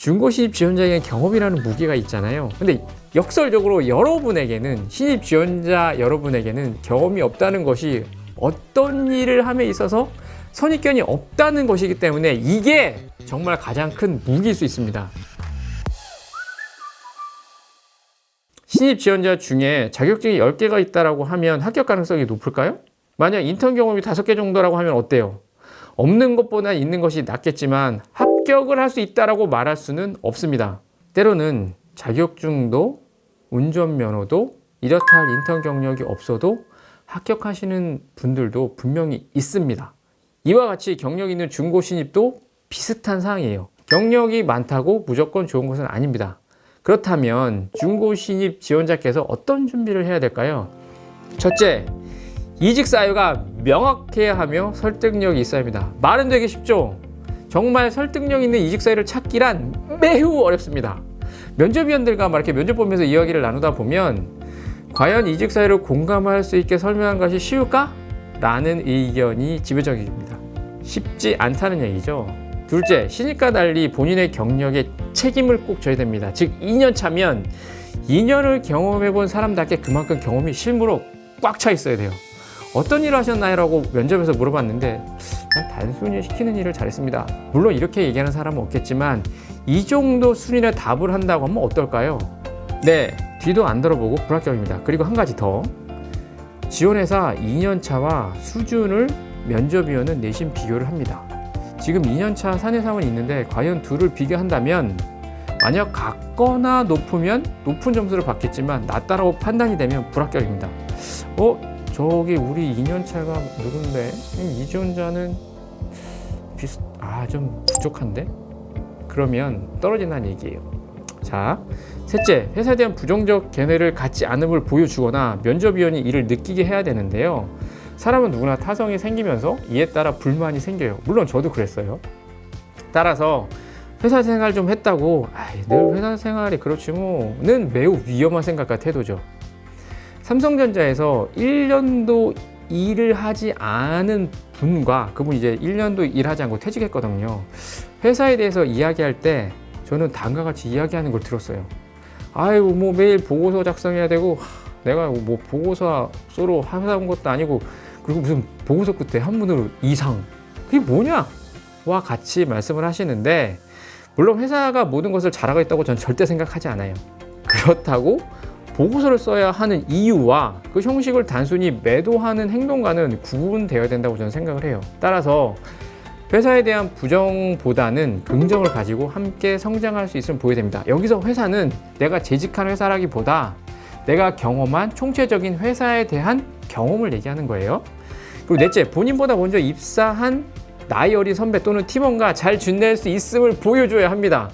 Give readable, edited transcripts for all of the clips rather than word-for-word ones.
중고 신입 지원자에게 경험이라는 무기가 있잖아요. 근데 역설적으로 여러분에게는, 신입 지원자 여러분에게는 경험이 없다는 것이 어떤 일을 함에 있어서 선입견이 없다는 것이기 때문에 이게 정말 가장 큰 무기일 수 있습니다. 신입 지원자 중에 자격증이 10개가 있다고 하면 합격 가능성이 높을까요? 만약 인턴 경험이 5개 정도라고 하면 어때요? 없는 것보다 있는 것이 낫겠지만 합격을 할 수 있다고 말할 수는 없습니다. 때로는 자격증도 운전면허도 이렇다 할 인턴 경력이 없어도 합격하시는 분들도 분명히 있습니다. 이와 같이 경력 있는 중고 신입도 비슷한 상황이에요. 경력이 많다고 무조건 좋은 것은 아닙니다. 그렇다면 중고 신입 지원자께서 어떤 준비를 해야 될까요? 첫째, 이직 사유가 명확해야 하며 설득력이 있어야 합니다. 말은 되게 쉽죠? 정말 설득력 있는 이직 사유를 찾기란 매우 어렵습니다. 면접위원들과 이렇게 면접 보면서 이야기를 나누다 보면 과연 이직 사유를 공감할 수 있게 설명한 것이 쉬울까? 라는 의견이 지배적입니다. 쉽지 않다는 얘기죠. 둘째, 신입과 달리 본인의 경력에 책임을 꼭 져야 됩니다. 즉 2년 차면 2년을 경험해 본 사람답게 그만큼 경험이 실무로 꽉 차 있어야 돼요. 어떤 일을 하셨나요? 라고 면접에서 물어봤는데 그냥 단순히 시키는 일을 잘했습니다. 물론 이렇게 얘기하는 사람은 없겠지만 이 정도 수준의 답을 한다고 하면 어떨까요? 네, 뒤도 안 들어보고 불합격입니다. 그리고 한 가지 더, 지원회사 2년차와 수준을 면접위원은 내신 비교를 합니다. 지금 2년차 사내사원이 있는데 과연 둘을 비교한다면 만약 같거나 높으면 높은 점수를 받겠지만 낮다라고 판단이 되면 불합격입니다. 저기 우리 2년차가 누군데? 이 지원자는 좀 부족한데? 그러면 떨어진다는 얘기예요. 자, 셋째, 회사에 대한 부정적 견해를 갖지 않음을 보여주거나 면접위원이 이를 느끼게 해야 되는데요. 사람은 누구나 타성이 생기면서 이에 따라 불만이 생겨요. 물론 저도 그랬어요. 따라서 회사 생활 좀 했다고 늘 회사 생활이 그렇지 뭐는 매우 위험한 생각과 태도죠. 삼성전자에서 1년도 일을 하지 않은 분과 그분 이제 1년도 일하지 않고 퇴직했거든요. 회사에 대해서 이야기할 때 저는 다음과 같이 이야기하는 걸 들었어요. 매일 보고서 작성해야 되고 내가 보고서 쏘로 회사 온 것도 아니고 그리고 무슨 보고서 끝에 한문으로 이상 그게 뭐냐? 와 같이 말씀을 하시는데 물론 회사가 모든 것을 잘하고 있다고 저는 절대 생각하지 않아요. 그렇다고 보고서를 써야 하는 이유와 그 형식을 단순히 매도하는 행동과는 구분되어야 된다고 저는 생각을 해요. 따라서 회사에 대한 부정보다는 긍정을 가지고 함께 성장할 수 있음을 보여야 됩니다. 여기서 회사는 내가 재직한 회사라기보다 내가 경험한 총체적인 회사에 대한 경험을 얘기하는 거예요. 그리고 넷째, 본인보다 먼저 입사한 나이 어린 선배 또는 팀원과 잘 지낼 수 있음을 보여줘야 합니다.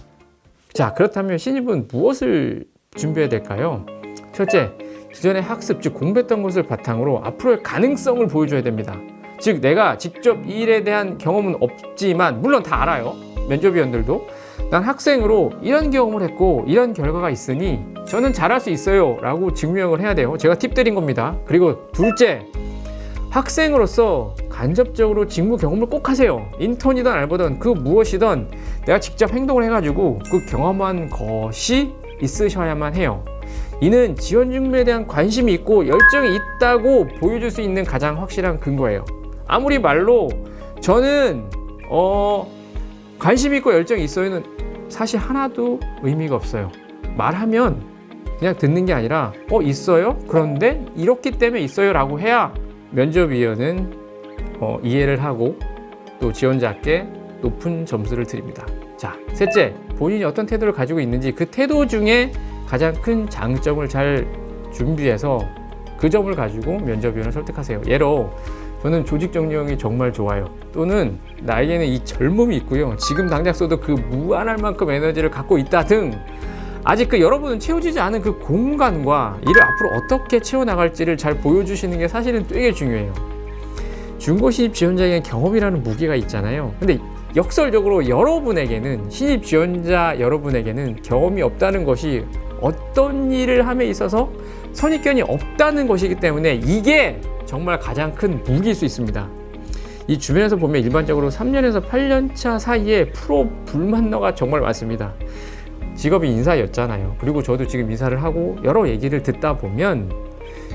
자, 그렇다면 신입은 무엇을 준비해야 될까요? 첫째, 기존의 학습, 즉 공부했던 것을 바탕으로 앞으로의 가능성을 보여줘야 됩니다. 즉 내가 직접 이 일에 대한 경험은 없지만 물론 다 알아요. 면접위원들도 난 학생으로 이런 경험을 했고 이런 결과가 있으니 저는 잘할 수 있어요 라고 증명을 해야 돼요. 제가 팁 드린 겁니다. 그리고 둘째, 학생으로서 간접적으로 직무 경험을 꼭 하세요. 인턴이든 알바든 그 무엇이든 내가 직접 행동을 해가지고 그 경험한 것이 있으셔야만 해요. 이는 지원 준비에 대한 관심이 있고 열정이 있다고 보여줄 수 있는 가장 확실한 근거예요. 아무리 말로 저는 관심 있고 열정이 있어요는 사실 하나도 의미가 없어요. 말하면 그냥 듣는 게 아니라 있어요? 그런데 이렇기 때문에 있어요 라고 해야 면접위원은 이해를 하고 또 지원자께 높은 점수를 드립니다. 자, 셋째, 본인이 어떤 태도를 가지고 있는지 그 태도 중에 가장 큰 장점을 잘 준비해서 그 점을 가지고 면접위원을 설득하세요. 예로 저는 조직 정리형이 정말 좋아요. 또는 나에게는 이 젊음이 있고요. 지금 당장 써도 그 무한할 만큼 에너지를 갖고 있다 등 아직 여러분은 채워지지 않은 그 공간과 이를 앞으로 어떻게 채워나갈지를 잘 보여주시는 게 사실은 되게 중요해요. 중고 신입 지원자에게는 경험이라는 무기가 있잖아요. 근데 역설적으로 여러분에게는, 신입 지원자 여러분에게는 경험이 없다는 것이 어떤 일을 함에 있어서 선입견이 없다는 것이기 때문에 이게 정말 가장 큰 무기일 수 있습니다. 이 주변에서 보면 일반적으로 3년에서 8년 차 사이에 프로 불만너가 정말 많습니다. 직업이 인사였잖아요. 그리고 저도 지금 이사를 하고 여러 얘기를 듣다 보면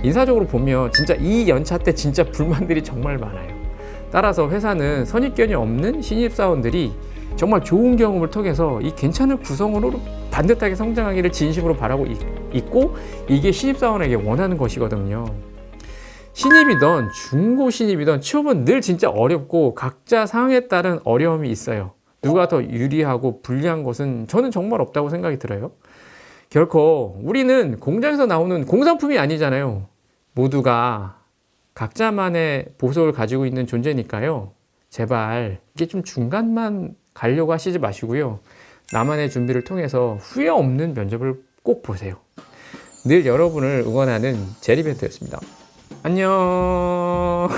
인사적으로 보면 진짜 이 연차 때 진짜 불만들이 정말 많아요. 따라서 회사는 선입견이 없는 신입사원들이 정말 좋은 경험을 통해서 이 괜찮은 구성으로 반듯하게 성장하기를 진심으로 바라고 있고, 이게 신입사원에게 원하는 것이거든요. 신입이든 중고 신입이든 취업은 늘 진짜 어렵고 각자 상황에 따른 어려움이 있어요. 누가 더 유리하고 불리한 것은 저는 정말 없다고 생각이 들어요. 결코 우리는 공장에서 나오는 공산품이 아니잖아요. 모두가 각자만의 보석을 가지고 있는 존재니까요. 제발 이게 좀 중간만 가려고 하시지 마시고요. 나만의 준비를 통해서 후회 없는 면접을 꼭 보세요. 늘 여러분을 응원하는 제리벤트였습니다. 안녕.